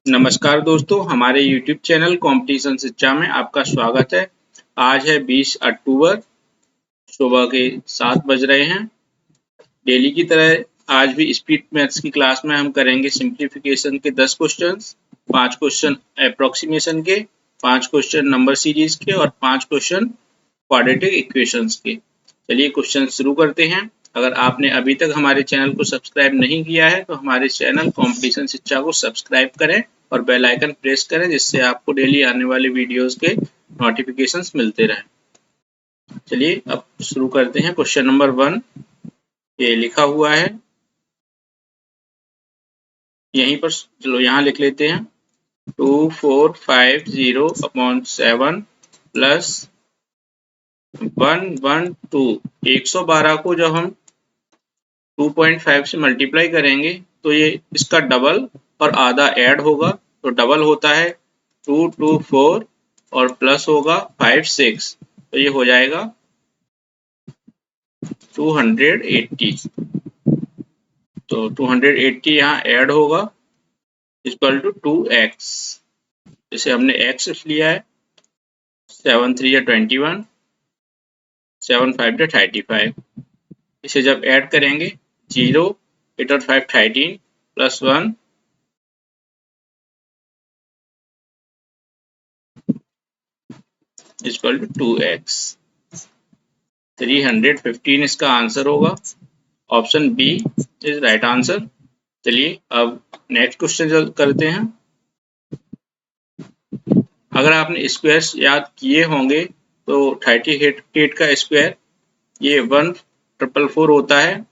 नमस्कार दोस्तों, हमारे YouTube चैनल कंपटीशन शिक्षा में आपका स्वागत है। आज है 20 अक्टूबर, सुबह के 7 बज रहे हैं। डेली की तरह आज भी स्पीड मैथ्स की क्लास में हम करेंगे सिंप्लीफिकेशन के 10 क्वेश्चंस, 5 क्वेश्चन अप्रोक्सीमेशन के, 5 क्वेश्चन नंबर सीरीज के और 5 क्वेश्चन क्वाड्रेटिक इक्वेशंस के। चलिए क्वेश्चन शुरू करते हैं। अगर आपने अभी तक हमारे चैनल को सब्सक्राइब नहीं किया है तो हमारे चैनल कंपटीशन शिक्षा को सब्सक्राइब करें और बेल आइकन प्रेस करें, जिससे आपको डेली आने वाले वीडियोस के नोटिफिकेशंस मिलते रहें। चलिए अब शुरू करते हैं। क्वेश्चन नंबर 1 ये लिखा हुआ है, यहीं पर चलो यहाँ लिख लेते हैं। 2450/7 प्लस 112। 112 को जब हम 2.5 से मल्टीप्लाई करेंगे तो ये इसका डबल और आधा ऐड होगा, तो डबल होता है 224 और प्लस होगा 56, तो ये हो जाएगा 280। तो 280 यहाँ ऐड होगा इक्वल टू 2x, जिसे हमने x लिया है। 7 3 या 21, 7 5 या 35। इसे जब ऐड करेंगे 0 8 और 5 13 प्लस 1 इक्वल टू 2x। 315 इसका आंसर होगा। Option B is right answer. चलिए अब नेक्स्ट क्वेश्चन करते हैं। अगर आपने स्क्वायर्स याद किए होंगे तो 38 का स्क्वायर ये 1444 होता है।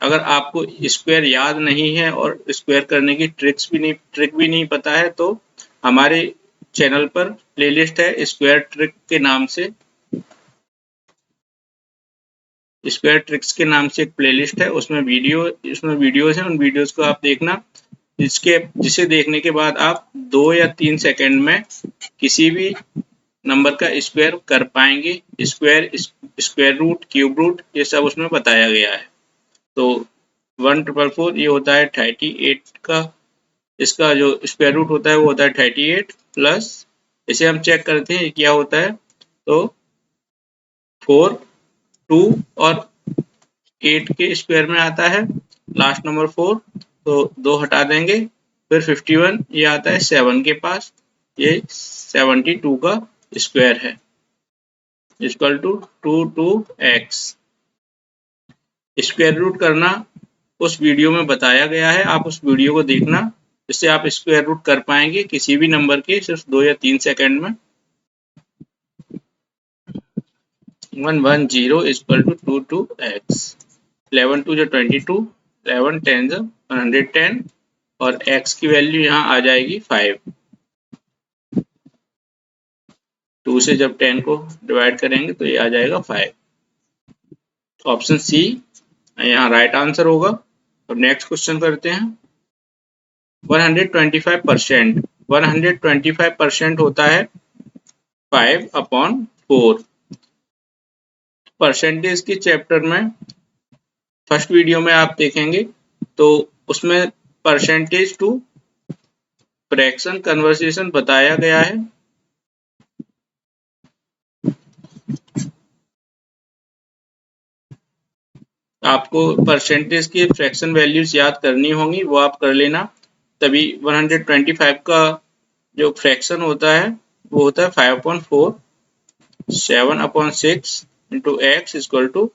अगर आपको स्क्वायर याद नहीं है और स्क्वायर करने की ट्रिक भी नहीं पता है तो हमारे चैनल पर प्लेलिस्ट है स्क्वायर ट्रिक के नाम से। स्क्वायर ट्रिक्स के नाम से एक प्लेलिस्ट है, उसमें वीडियोस हैं। उन वीडियोस को आप देखना, जिसे देखने के बाद आप 2 या 3 सेकंड में किसी भी नंबर का स्क्वायर कर पाएंगे। स्क्वायर रूट, क्यूब रूट, ये सब उसमें बताया गया है। तो 1444 ये होता है 38 का, इसका जो स्क्वायर रूट होता है वो होता है 38 प्लस, इसे हम चेक करते हैं क्या होता है। तो 4 2 और 8 के स्क्वायर में आता है लास्ट नंबर 4, तो 2 हटा देंगे। फिर 51 ये आता है 7 के पास, ये 72 का स्क्वायर है equal to 22x। Square root करना उस वीडियो में बताया गया है, आप उस वीडियो को देखना, जिससे आप स्क्वायर रूट कर पाएंगे किसी भी नंबर के सिर्फ 2 या 3 सेकंड में। 110 इक्वल टू 22x। 11 2 जो 22, 11 10 जो 110 और x की वैल्यू यहाँ आ जाएगी 5। 2 से जब 10 को डिवाइड करेंगे तो ये आ जाएगा 5। ऑप्शन सी यहाँ राइट आंसर होगा। अब नेक्स्ट क्वेश्चन करते हैं। 125%। 125% होता है 5/4। परसेंटेज के चैप्टर में फर्स्ट वीडियो में आप देखेंगे तो उसमें परसेंटेज टू फ्रैक्शन कन्वर्सेशन बताया गया है। आपको परसेंटेज की फ्रैक्शन वैल्यूज याद करनी होंगी, वो आप कर लेना, तभी 125 का जो फ्रैक्शन होता है वो होता है 5/4। 7/6 into X equal to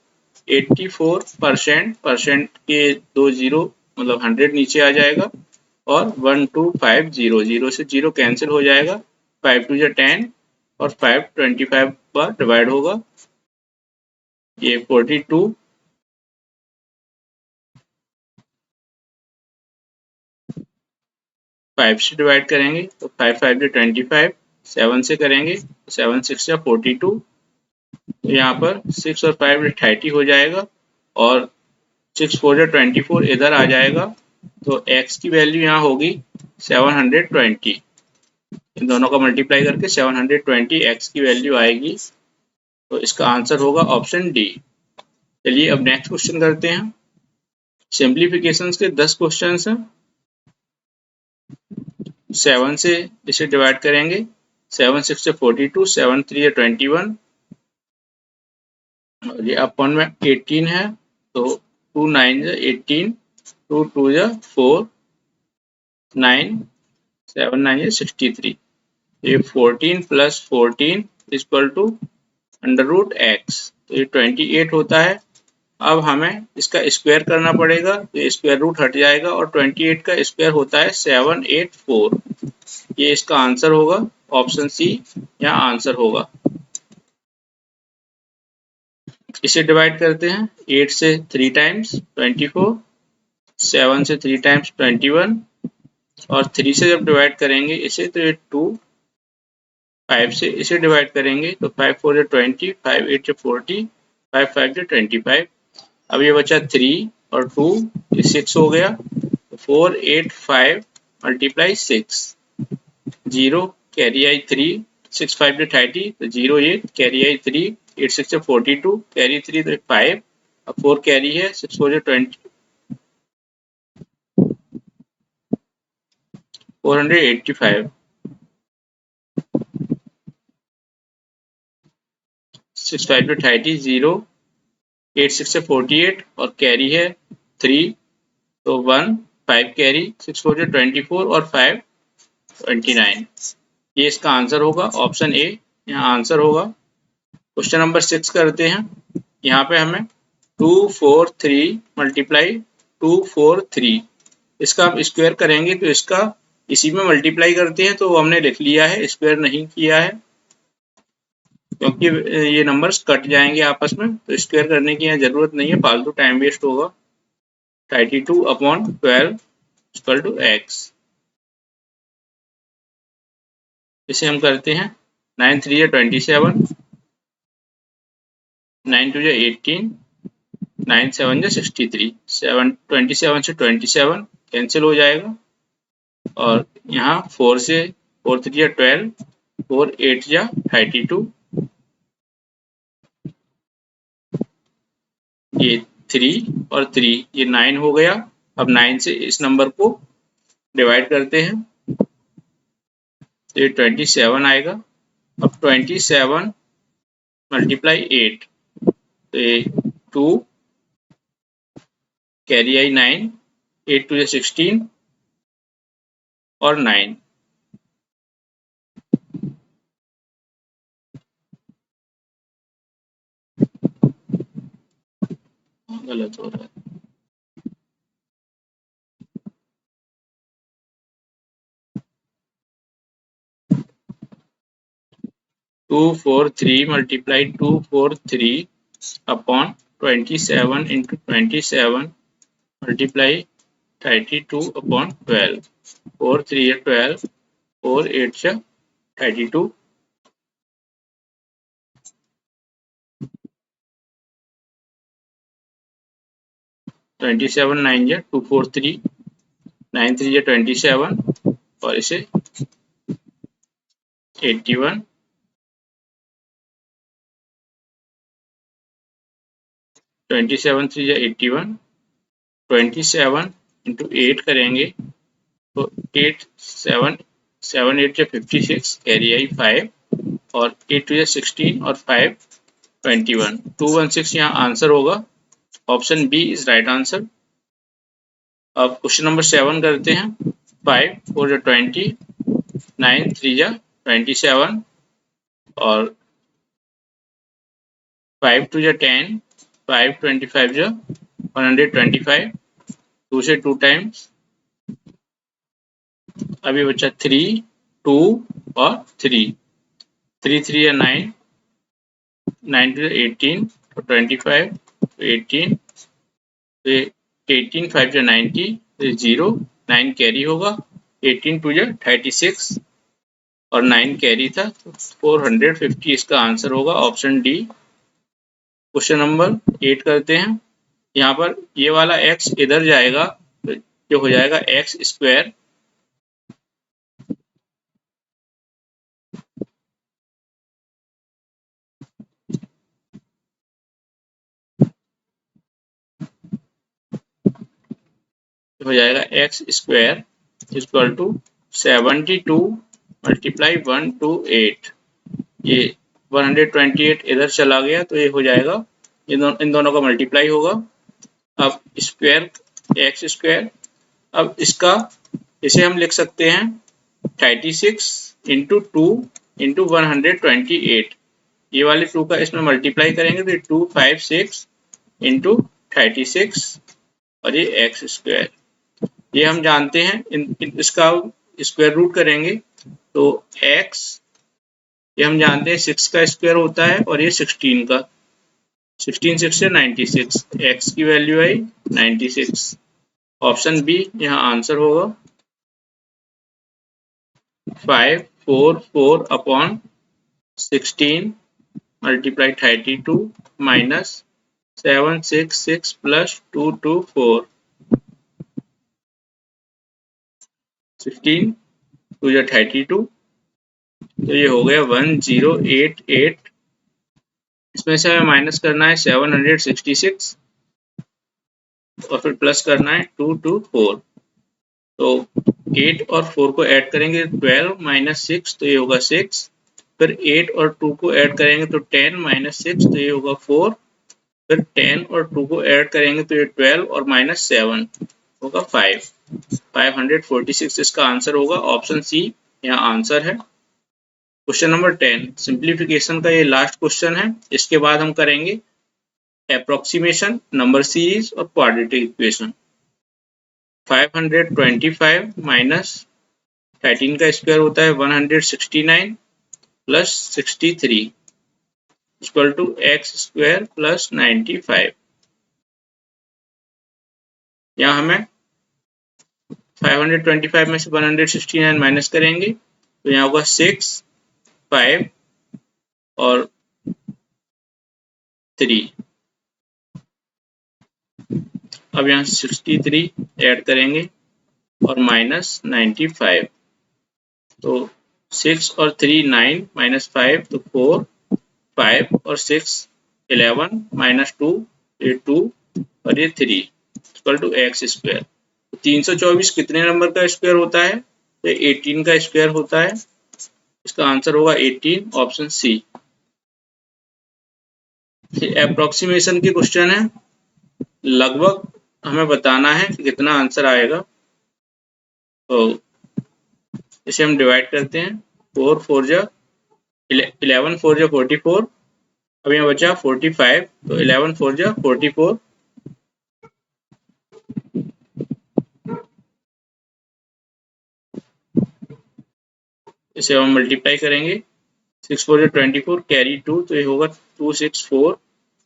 84%। Percent के 2 जीरो मतलब 100 नीचे आ जाएगा और 12500, 0 से 0 कैंसिल हो जाएगा। 5 2 जा 10 और 5 25 बार डिवाइड होगा, ये 42। 5 से डिवाइड करेंगे तो 5 5 जा 25, 7 से करेंगे 7 6 जा 42, तो यहाँ पर 6 और 5 30 हो जाएगा और 6 4 जा 24 इधर आ जाएगा। तो x की वैल्यू यहाँ होगी 720। इन दोनों का मल्टीप्लाई करके 720 x की वैल्यू आएगी, तो इसका आंसर होगा ऑप्शन डी। चलिए अब नेक्स्ट क्वेश्चन करते हैं। सिंप्लीफिकेशंस के 10 क्वेश्चंस हैं। 7 से इसे डिवाइड करेंगे, 7 6 से 42, 7 3 है 21 और ये अपन में 18 है तो 2 9 है 18, 2 2 है 4, 9 7 9 है 63। ये 14 plus 14 equal to under root X, तो ये 28 होता है। अब हमें इसका स्क्वायर करना पड़ेगा, तो स्क्वायर रूट हट जाएगा और 28 का स्क्वायर होता है 784। ये इसका आंसर होगा, ऑप्शन सी यहाँ आंसर होगा। इसे डिवाइड करते हैं, 8 से 3 टाइम्स 24, 7 से 3 टाइम्स 21 और 3 से जब डिवाइड करेंगे इसे तो ये 2, 5 से इसे डिवाइड करेंगे तो 5 4 या 20, 5 8 या 40, 5 5 या 25। अब ये बचा 3 और 2, ये 6 हो गया, 4 8 5 मल्टीप्लाई 6, 0 कैरी आई 3, 6 5 30 तो 0 8 कैरी आई 3, 8 6 42 कैरी 3 तो 5, अब 4 कैरी है 6 4 20, 485, 6 5 30, 0 8 6 48 और कैरी है 3 तो 1, 5 कैरी 6 4 24 और 5 29। ये इसका आंसर होगा, ऑप्शन ए यहाँ आंसर होगा। क्वेश्चन नंबर 6 करते हैं। यहाँ पे हमें 2 4 3 मल्टीप्लाई 2 4 3, इसका आप स्क्वायर करेंगे तो इसका इसी में मल्टीप्लाई करते हैं, तो वो हमने लिख लिया है, स्क्वायर नहीं किया है क्योंकि ये नंबर्स कट जाएंगे आपस में, तो स्क्वायर करने की यहाँ जरूरत नहीं है, फालतू टाइम वेस्ट होगा। 32/12 इक्वल टू एक्स। इसे हम करते हैं, 9 3 27, 9 2 18, 9 7 63, 27 से 27 कैंसिल हो जाएगा और यहाँ 4 से 4 3 12, 4 8 32, ये 3 और 3 ये 9 हो गया। अब 9 से इस नंबर को डिवाइड करते हैं तो ये 27 आएगा। अब 27 मल्टीप्लाई 8 तो ये 2 कैरी आई 9, 8 2 16 और 9, गलत हो रहा है। 2 4 3 मल्टीप्लाई 2 4 3 अपॉन 27 इंटू 27 मल्टीप्लाई 32/12, 4 3 12, 4 8 32, 27 9 243, 9 3 27 और इसे 81, 27 3 81, 27 इंटू 8 करेंगे तो 8 7 7 8 56 कैरी आई 5 और 8 2 16 और 5 21, 216 यहाँ आंसर होगा, option B is right answer. अब क्वेश्चन नंबर 7 करते हैं। 5 4 20, 9 3 27 और 5 2 10, 5 25 125, 2 से 2 टाइम्स। अभी बचा 3 2 और 3, 3 3 9, 9 2 18 तो 25 18, 18 5 90 0, 9 कैरी होगा, 18 2 36 और 9 कैरी था तो 450 इसका आंसर होगा, ऑप्शन डी। क्वेश्चन नंबर 8 करते हैं। यहाँ पर ये वाला x इधर जाएगा तो ये हो जाएगा एक्स स्क्वायर, हो जाएगा X square equal to 72 multiply 128, ये 128 इधर चला गया तो ये हो जाएगा, इन दोनों का मल्टीप्लाई होगा। अब स्क्वायर एक्स स्क्वायर, अब इसका इसे हम लिख सकते हैं 36 इंटू 2 इंटू 128, ये वाले 2 का इसमें मल्टीप्लाई करेंगे तो 256 इंटू 36 और ये एक्स स्क्वायर, ये हम जानते हैं। इसका स्क्वायर रूट करेंगे तो x, ये हम जानते हैं 6 का स्क्वायर होता है और ये 16 का, 16 6 से 96, x की वैल्यू आई 96, ऑप्शन बी यहाँ आंसर होगा। 544 upon 16 multiply 32 minus 766 plus 224, 16 two या 32, तो ये हो गया 1088। इसमें से हमें माइनस करना है 766 और फिर प्लस करना है 224, तो 8 और 4 को ऐड करेंगे 12 माइनस 6, तो ये होगा 6, फिर 8 और 2 को ऐड करेंगे तो 10 माइनस 6, तो ये होगा 4, फिर 10 और 2 को ऐड करेंगे तो ये 12 और माइनस 7 होगा 5, 546 इसका आंसर होगा, ऑप्शन सी यहाँ आंसर है। क्वेश्चन नंबर 10 सिंप्लीफिकेशन का ये लास्ट क्वेश्चन है, इसके बाद हम करेंगे एप्रोक्सीमेशन, नंबर सीरीज और क्वाड्रेटिक इक्वेशन। 525 माइनस 13 का स्क्वायर होता है 169 plus 63 equal to X square plus 95। यहाँ हमें 525 में से 169 माइनस करेंगे तो यहाँ होगा 6, 5 और 3। अब यहाँ 63 ऐड करेंगे और माइनस 95, तो 6 और 3 9 माइनस 5 तो 4, 5 और 6 11 माइनस 2 ये 2 और ये 3 इक्वल टू एक्स स्क्वायर। 324 कितने नंबर का स्क्वायर होता है? तो 18 का स्क्वायर होता है, इसका आंसर होगा 18, ऑप्शन सी। अप्रोक्सीमेशन की क्वेश्चन है, लगभग हमें बताना है कि कितना आंसर आएगा, तो इसे हम डिवाइड करते हैं 4 4 जा 11 4 जा 44, अब यहाँ बचा 45, तो 11 4 जा 44, इसे हम मल्टीप्लाई करेंगे 6 4 जा 24 कैरी 2, तो ये होगा 264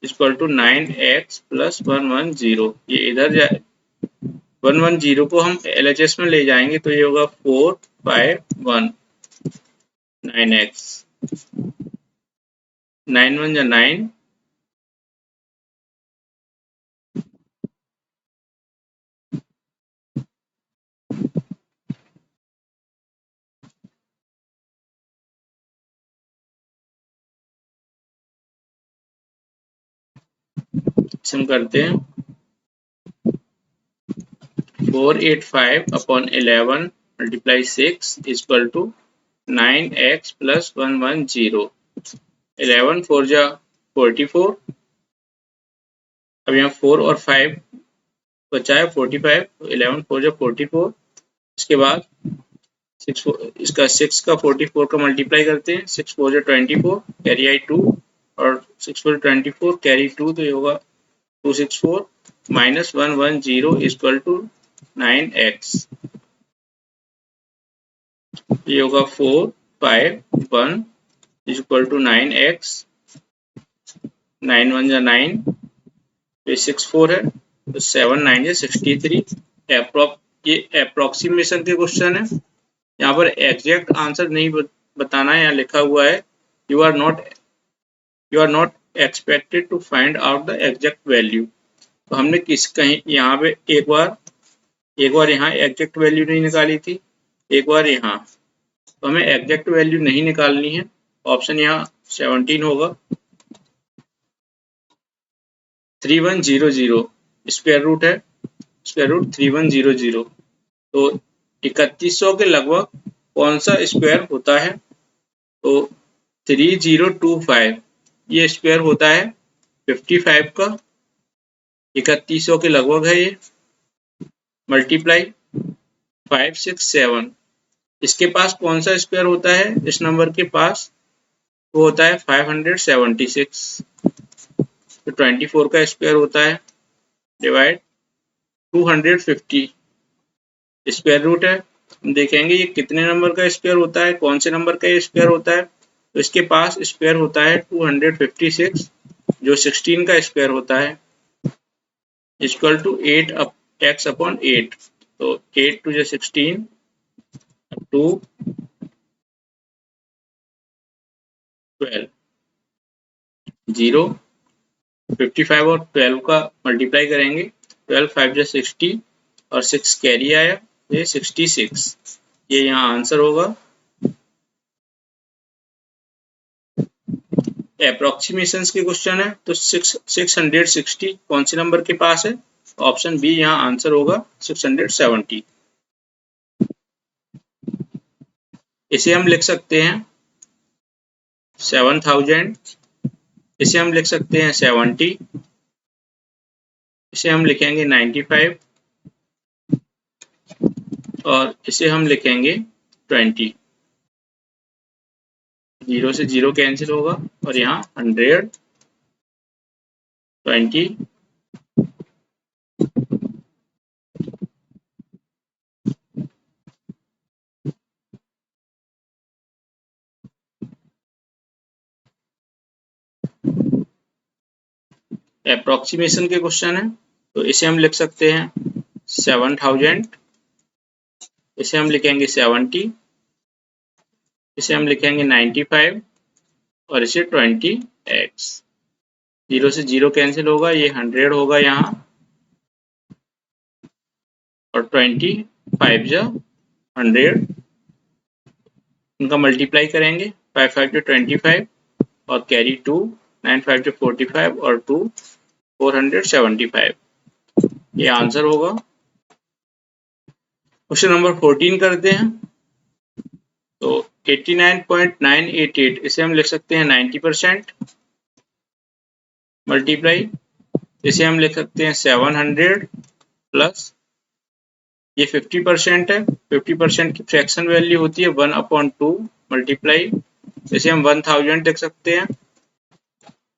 इक्वल टू 9x प्लस 110, ये इधर जाए 110 को हम LHS में ले जाएंगे तो ये होगा 451 9x, 9 1 जा 9, हम करते हैं 485 upon 11 multiply 6 equal to 9x plus 110, 11 4 जा 44, अब यहाँ 4 और 5 बचा है 45, तो 11 4 जा 44, इसके बाद 6 इसका 6 का 44 का मल्टीप्लाई करते हैं, 6 4 जा 24 कैरी आई 2 और 6 4 24 कैरी 2, तो ये होगा 264 माइनस 110 इक्वल टू 9x, ये होगा 451 इक्वल टू 9x, 9 1 जा 9, ये 64 है, तो 7 9 जा 63। ये अप्रोक्सीमेशन के क्वेश्चन है, यहाँ पर एग्जैक्ट आंसर नहीं बताना है, यहाँ लिखा हुआ है you are not expected to find out the exact value, तो हमने कहीं यहाँ पे एक बार यहाँ एग्जैक्ट वैल्यू नहीं निकाली थी, एक बार यहाँ, तो हमें एग्जैक्ट वैल्यू नहीं निकालनी है, ऑप्शन यहाँ 17 होगा। 3100 स्क्वायर रूट है, स्क्वायर रूट 3100, तो 3100 के लगभग कौन सा स्क्वायर होता है? तो 3025 ये स्क्वायर होता है 55 का, 3100 के लगभग है ये, मल्टीप्लाई 567। इसके पास कौन सा स्क्वायर होता है? इस नंबर के पास वो होता है 576। तो 24 का स्क्वायर होता है डिवाइड 250 स्क्वायर रूट है। हम देखेंगे ये कितने नंबर का स्क्वायर होता है, कौन से नंबर का ये स्क्वायर होता है। तो इसके पास स्क्वायर होता है 256 जो 16 का स्क्वायर होता है, इक्वल टू 8x अपॉन 8। तो 8 टू 16 टू 12 0 55 और 12 का मल्टीप्लाई करेंगे, 12 5 60 और 6 कैरी आया, ये 66। ये यहाँ आंसर होगा। अप्रोक्सीमेशंस के क्वेश्चन है तो 660 कौन से नंबर के पास है? ऑप्शन बी यहाँ आंसर होगा 670। इसे हम लिख सकते हैं 7000, इसे हम लिख सकते हैं 70, इसे हम लिखेंगे 95 और इसे हम लिखेंगे 20। 0 से 0 कैंसिल होगा और यहाँ 100 20 अप्रोक्सीमेशन के क्वेश्चन है तो इसे हम लिख सकते हैं 7000, इसे हम लिखेंगे 70, इसे हम लिखेंगे 95 और इसे 20x। 0 से 0 कैंसिल होगा, ये 100 होगा यहाँ और 20 5 जा 100, उनका मल्टीप्लाई करेंगे 5 5 to 25 और कैरी 2, 9 5 to 45 और 2 475। ये आंसर होगा। क्वेश्चन नंबर 14 करते हैं तो 89.988 इसे हम लिख सकते हैं 90% मल्टीप्लाई, इसे हम लिख सकते हैं 700 प्लस ये 50% है, 50% की फ्रैक्शन वैल्यू होती है 1/2 मल्टीप्लाई, इसे हम 1000 लिख सकते हैं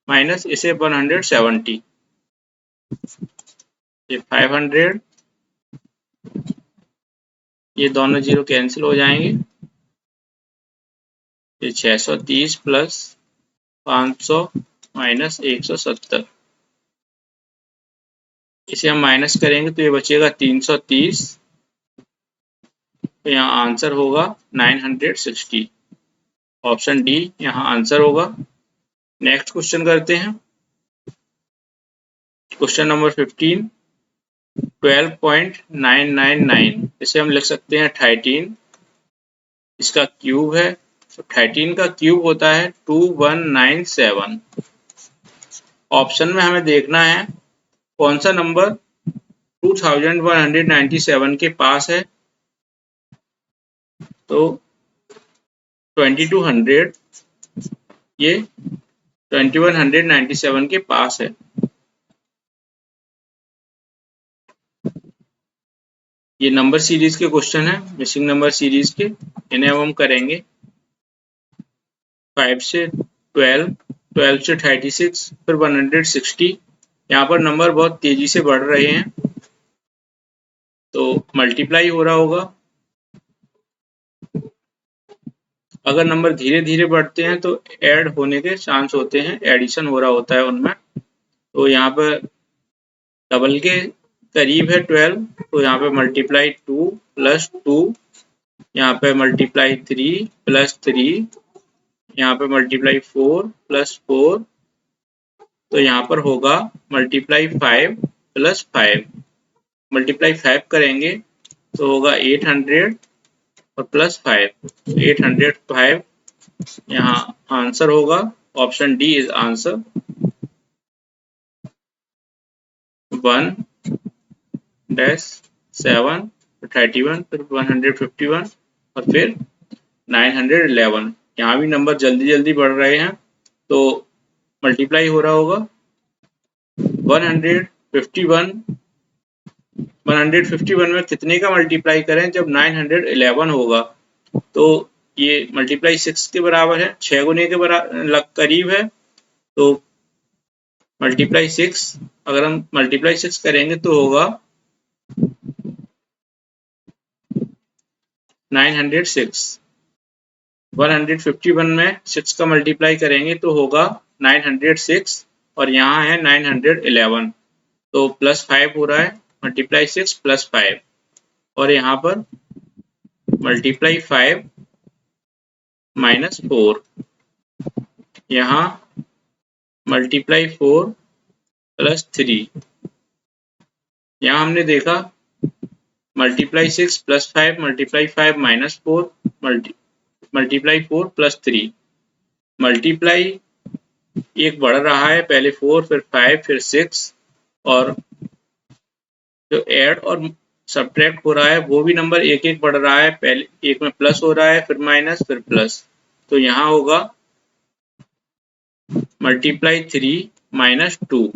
माइनस इसे 170, ये 500, ये दोनों जीरो कैंसिल हो जाएंगे, ये 630 प्लस 500 माइनस 170, इसे हम माइनस करेंगे तो ये बचेगा 330। तो यहाँ आंसर होगा 960, ऑप्शन डी यहाँ आंसर होगा। नेक्स्ट क्वेश्चन करते हैं क्वेश्चन नंबर 15 12.999 इसे हम लिख सकते हैं 13, इसका क्यूब है तो 13 का क्यूब होता है 2197। ऑप्शन में हमें देखना है कौन सा नंबर 2197 के पास है। तो 2200 ये 2197 के पास है। ये नंबर सीरीज के क्वेश्चन है, मिसिंग नंबर सीरीज के, इन्हें अब हम करेंगे 5 से 12, 12 से 36, फिर 160। यहाँ पर नंबर बहुत तेजी से बढ़ रहे हैं तो मल्टीप्लाई हो रहा होगा। अगर नंबर धीरे धीरे बढ़ते हैं तो ऐड होने के चांस होते हैं, एडिशन हो रहा होता है उनमें। तो यहाँ पर डबल के करीब है 12, तो यहाँ पे मल्टीप्लाई 2 प्लस 2, यहाँ पे मल्टीप्लाई 3 प्लस 3, यहाँ पे मल्टीप्लाई 4 प्लस 4, तो यहाँ पर होगा मल्टीप्लाई 5 प्लस 5। मल्टीप्लाई 5 करेंगे तो होगा 800 और प्लस 5, 805 यहाँ आंसर होगा। Option D is answer. 1-7 फिर 31, फिर 151 और फिर 911। यहाँ भी नंबर जल्दी जल्दी बढ़ रहे हैं तो मल्टीप्लाई हो रहा होगा। 151 में कितने का मल्टीप्लाई करें? जब 911 होगा तो ये मल्टीप्लाई 6 के बराबर है, 6 गुने के बराबर करीब है। तो मल्टीप्लाई 6, अगर हम मल्टीप्लाई 6 करेंगे तो होगा 906। 151 में 6 का मल्टीप्लाई करेंगे तो होगा 906 और यहाँ है 911, तो +5 हो रहा है। मल्टीप्लाई 6 +5 और यहाँ पर मल्टीप्लाई 5 -4, यहाँ मल्टीप्लाई 4 +3। यहाँ हमने देखा मल्टीप्लाई 6 +5, मल्टीप्लाई 5 -4, मल्टीप्लाई 4 +3। मल्टीप्लाई एक बढ़ रहा है, पहले 4 फिर 5 फिर 6, और जो ऐड और सब्ट्रैक्ट हो रहा है वो भी नंबर एक एक बढ़ रहा है, पहले एक में प्लस हो रहा है फिर माइनस फिर प्लस। तो यहाँ होगा मल्टीप्लाई 3 -2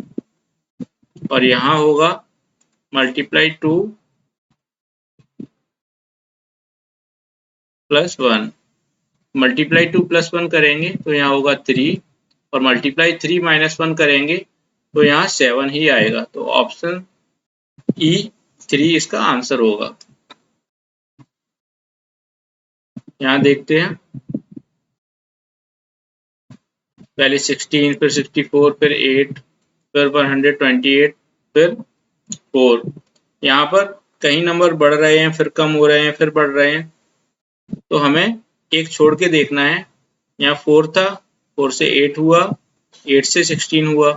और यहाँ होगा मल्टीप्लाई 2 +1। मल्टीप्लाई 2 +1 करेंगे तो यहाँ होगा 3 और मल्टीप्लाई 3 -1 करेंगे तो यहाँ 7 ही आएगा। तो ऑप्शन ई 3 इसका आंसर होगा। यहाँ देखते हैं, पहले 16 फिर 64 फिर 8 फिर 128 फिर 4। यहाँ पर कहीं नंबर बढ़ रहे हैं फिर कम हो रहे हैं फिर बढ़ रहे हैं, तो हमें एक छोड़ के देखना है। यहाँ 4 था, 4 से 8 हुआ, 8 से 16 हुआ।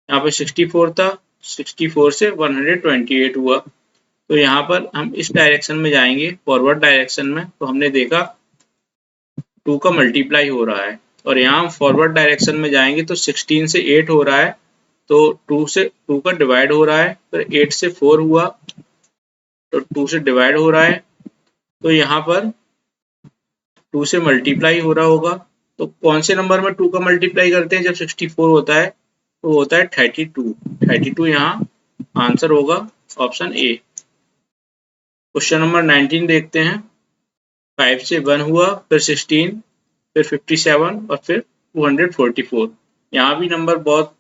यहाँ पर 64 था, 64 से 128 हुआ। तो यहाँ पर हम इस डायरेक्शन में जाएंगे, फॉरवर्ड डायरेक्शन में, तो हमने देखा 2 का मल्टीप्लाई हो रहा है। और यहाँ हम फॉरवर्ड डायरेक्शन में जाएंगे तो 16 से 8 हो रहा है, तो 2 का डिवाइड हो रहा है, फिर 8 से 4 हुआ तो 2 से डिवाइड हो रहा है, तो यहाँ पर 2 से मल्टीप्लाई हो रहा होगा। तो कौन से नंबर में 2 का मल्टीप्लाई करते हैं जब 64 होता है? तो होता है 32। 32 यहाँ आंसर होगा, ऑप्शन ए। क्वेश्चन नंबर 19 देखते हैं। 5 से 1 हुआ, फिर 16, फिर 57 और फिर 244। यहाँ भी नंबर बहुत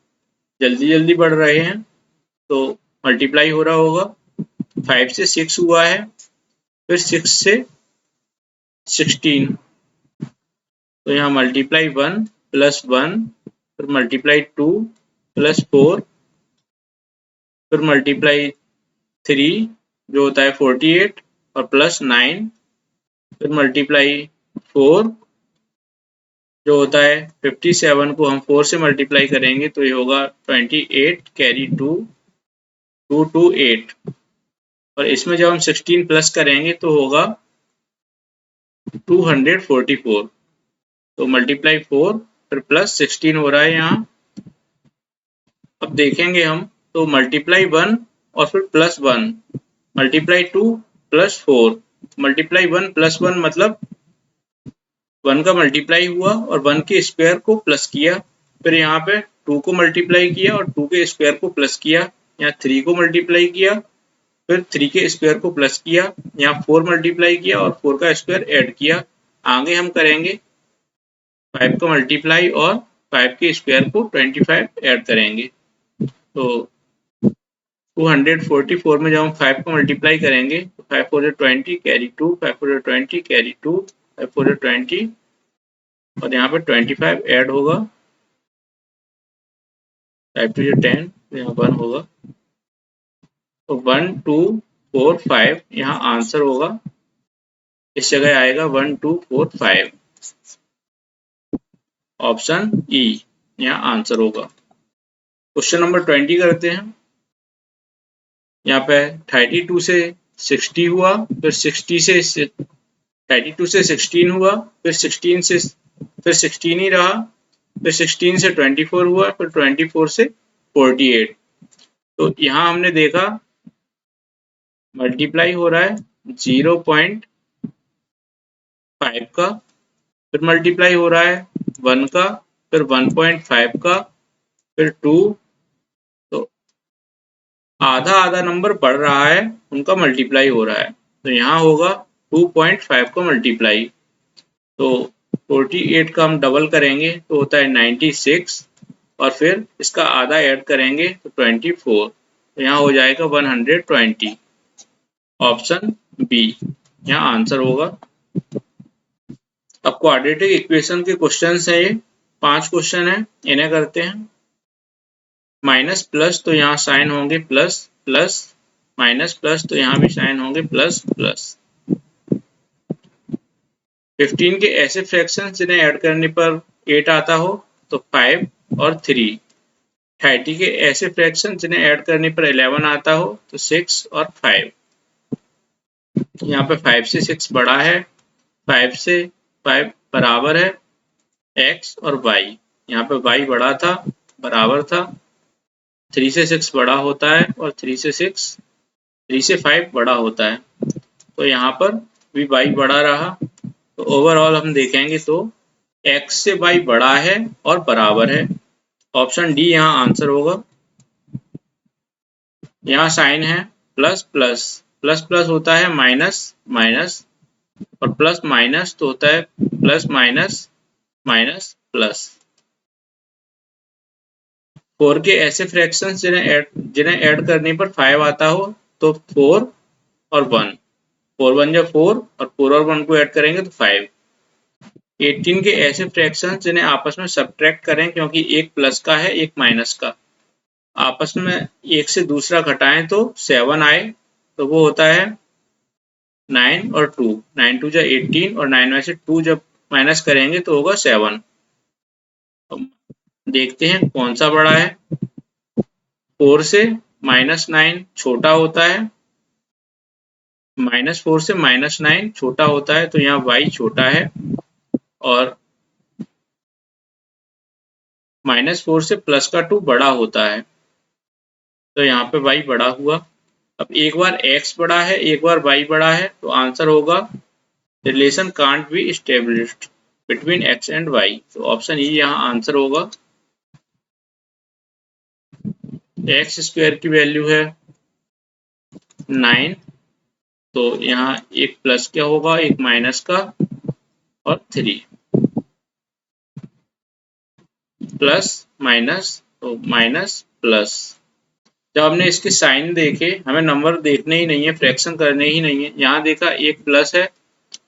जल्दी जल्दी बढ़ रहे हैं तो मल्टीप्लाई हो रहा होगा। 5 से 6 हुआ है, फिर 6 से 16, तो यहाँ मल्टीप्लाई 1 +1, फिर मल्टीप्लाई 2 +4, फिर मल्टीप्लाई 3 जो होता है 48 और +9, फिर मल्टीप्लाई 4 जो होता है 57 को हम 4 से मल्टीप्लाई करेंगे तो ये होगा 28 कैरी 2 228। और इसमें जब हम 16 प्लस करेंगे तो होगा 244। तो मल्टीप्लाई 4 फिर +16 हो रहा है यहाँ। अब देखेंगे हम तो मल्टीप्लाई 1 और फिर +1, मल्टीप्लाई 2 +4, मल्टीप्लाई 1 +1 मतलब 1 का मल्टीप्लाई हुआ और 1 के स्क्वायर को प्लस किया, फिर यहाँ पे 2 को मल्टीप्लाई किया और 2 के स्क्वायर को प्लस किया, यहाँ 3 को मल्टीप्लाई किया, फिर 3 के स्क्वायर को प्लस किया, यहाँ 4 मल्टीप्लाई किया और 4 का स्क्वायर ऐड किया। आगे हम करेंगे 5 का मल्टीप्लाई और 5 के स्क्वायर को 25 ऐड करेंगे। तो 244 में जब हम 5 को मल्टीप्लाई करेंगे तो 5 4 20 कैरी 2, 5 4 20 कैरी 2, 5 4 20 और यहाँ पे 25 ऐड होगा, 5 2 10, यहाँ 1 होगा। तो 1 2 4 5 यहाँ आंसर होगा, इस जगह आएगा 1 2 4 5, ऑप्शन ई यहाँ आंसर होगा। क्वेश्चन नंबर 20 करते हैं। यहाँ पे 32 से 60 हुआ, फिर 60 से 32 से 16 हुआ, फिर 16 ही रहा, फिर 16 से 24 हुआ, फिर 24 से 48। तो यहाँ हमने देखा मल्टीप्लाई हो रहा है 0.5 का, फिर मल्टीप्लाई हो रहा है 1 का, फिर 1.5 का, फिर 2। तो आधा आधा नंबर बढ़ रहा है, उनका मल्टीप्लाई हो रहा है, तो यहाँ होगा 2.5 का मल्टीप्लाई। तो 48 का हम डबल करेंगे तो होता है 96, और फिर इसका आधा ऐड करेंगे तो 24, तो यहाँ हो जाएगा 120। ऑप्शन बी यहाँ आंसर होगा। अब क्वाड्रेटिक इक्वेशन के क्वेश्चंस है, ये 5 क्वेश्चन है, इन्हें करते हैं। माइनस प्लस तो यहाँ साइन होंगे प्लस प्लस, माइनस प्लस तो यहाँ भी साइन होंगे प्लस प्लस। 15 के ऐसे फ्रैक्शन जिन्हें ऐड करने पर 8 आता हो तो 5 और 3। 30 के ऐसे फ्रैक्शन जिन्हें ऐड करने पर 11 आता हो तो 6 और 5। यहाँ पे 5 से 6 बड़ा है, 5 से 5 बराबर है x और y। यहाँ पे y बड़ा था, बराबर था, 3 से 6 बड़ा होता है और 3 से 5 बड़ा होता है, तो यहाँ पर भी y बड़ा रहा। तो ओवरऑल हम देखेंगे तो x से y बड़ा है और बराबर है। ऑप्शन डी यहाँ आंसर होगा। यहाँ साइन है प्लस प्लस, प्लस प्लस होता है माइनस माइनस, और प्लस माइनस तो होता है प्लस माइनस माइनस प्लस। 4 के ऐसे फ्रैक्शंस जिन्हें ऐड करने पर 5 आता हो तो 4 और 1, 4 1 जा 4 और 4 और 1 को ऐड करेंगे तो 5। 18 के ऐसे फ्रैक्शंस जिन्हें आपस में सब्ट्रैक्ट करें क्योंकि एक प्लस का है एक माइनस का, आपस में एक से दूसरा घटाएं तो 7 आए, तो वो होता है 9 और 2, 9 2 जा 18 और 9 में से 2 जब माइनस करेंगे तो होगा 7। देखते हैं कौन सा बड़ा है। 4 से -9 छोटा होता है, -4 से -9 छोटा होता है, तो यहाँ y छोटा है, और -4 से प्लस का 2 बड़ा होता है, तो यहाँ पे y बड़ा हुआ। अब एक बार x बड़ा है एक बार y बड़ा है, तो आंसर होगा relation can't be established between x and y, तो ऑप्शन ई यहाँ आंसर होगा। एक्स स्क्वायर की वैल्यू है 9, तो यहाँ एक प्लस क्या होगा एक माइनस का, और 3 प्लस माइनस तो माइनस प्लस। जब हमने इसके साइन देखे, हमें नंबर देखने ही नहीं है, फ्रैक्शन करने ही नहीं है। यहाँ देखा एक प्लस है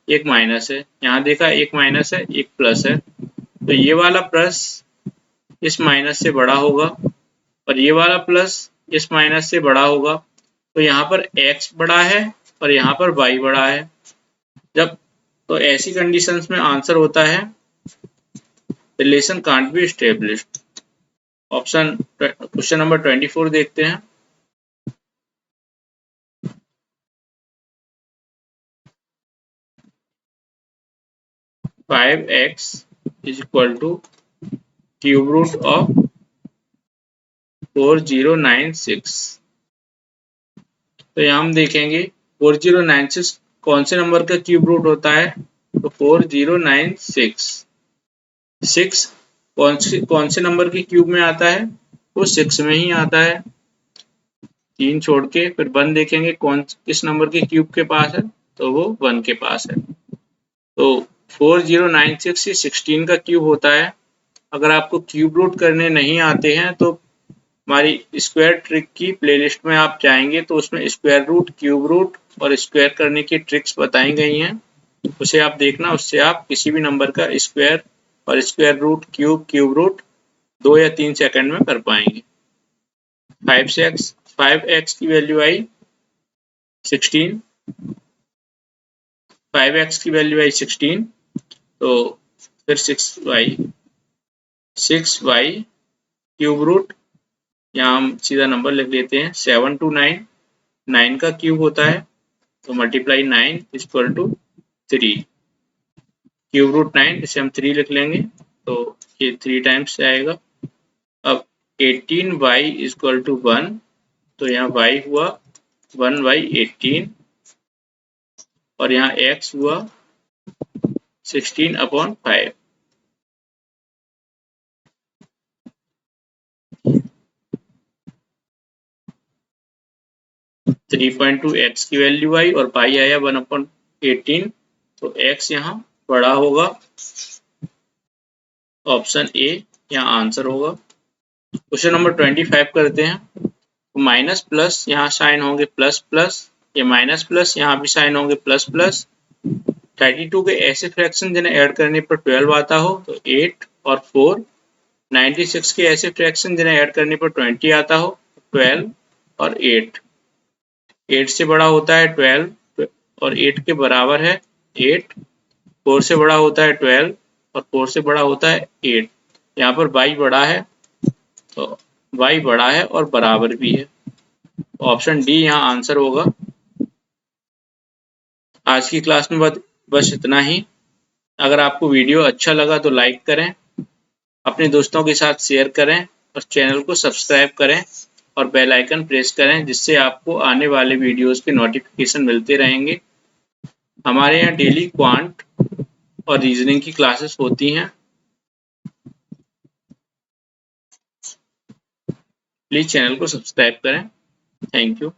एक माइनस है, यहाँ देखा एक माइनस है एक प्लस है, तो ये वाला प्लस इस माइनस से बड़ा होगा और ये वाला प्लस इस माइनस से बड़ा होगा, तो यहाँ पर x बड़ा है और यहाँ पर y बड़ा है। जब तो ऐसी कंडीशंस में आंसर होता है relation can't be established. Option question number 24 देखते हैं। Five X is equal to cube root of 4096। तो यहाँ हम देखेंगे 4096 कौन से नंबर का क्यूब रूट होता है, तो 4096 6 कौन से नंबर के क्यूब में आता है, वो 6 में ही आता है। 3 छोड़ के फिर 1 देखेंगे किस नंबर के क्यूब के पास है, तो वो 1 के पास है। तो 4096 ये 16 का क्यूब होता है। अगर आपको क्यूब रूट करने नहीं आते हैं तो हमारी स्क्वायर ट्रिक की प्लेलिस्ट में आप जाएंगे तो उसमें स्क्वायर रूट, क्यूब रूट और स्क्वायर करने की ट्रिक्स बताई गई हैं, उसे आप देखना। उससे आप किसी भी नंबर का स्क्वायर और स्क्वायर रूट, क्यूब रूट 2 या 3 सेकंड में कर पाएंगे। 5x की वैल्यू आई 16, 5x की वैल्यू आई 16, तो फिर 6y क्यूब रूट, यहाँ हम सीधा नंबर लिख लेते हैं 7 to 9, 9 का क्यूब होता है, तो multiply 9 equal to 3, cube root 9 इसे हम 3 लिख लेंगे, तो ये 3 टाइम्स आएगा। अब 18y इक्वल टू 1, तो यहाँ y हुआ 1/18 और यहाँ x हुआ 16/5। 3.2 x की वैल्यू आई और पाई आया 1/18, तो x यहाँ बड़ा होगा, ऑप्शन ए यहाँ आंसर होगा। क्वेश्चन नंबर 25 करते हैं। माइनस प्लस यहाँ साइन होंगे प्लस प्लस, ये माइनस प्लस यहाँ भी साइन होंगे प्लस प्लस। 32 के ऐसे फ्रैक्शन जिन्हें ऐड करने पर 12 आता हो तो 8 और 4। 96 के ऐसे फ्रैक्शन जिन्हें ऐड करने पर 20 आता हो, 12 और 8। 8 से बड़ा होता है 12 और 8 के बराबर है 8। 4 से बड़ा होता है 12 और 4 से बड़ा होता है 8। यहाँ पर y बड़ा है तो y बड़ा है और बराबर भी है, ऑप्शन डी यहाँ आंसर होगा। आज की क्लास में बस इतना ही। अगर आपको वीडियो अच्छा लगा तो लाइक करें, अपने दोस्तों के साथ शेयर करें और चैनल को सब्सक्राइब करें और बेल आइकन प्रेस करें, जिससे आपको आने वाले वीडियोस के नोटिफिकेशन मिलते रहेंगे। हमारे यहाँ डेली क्वांट और रीजनिंग की क्लासेस होती हैं। प्लीज़ चैनल को सब्सक्राइब करें। Thank you.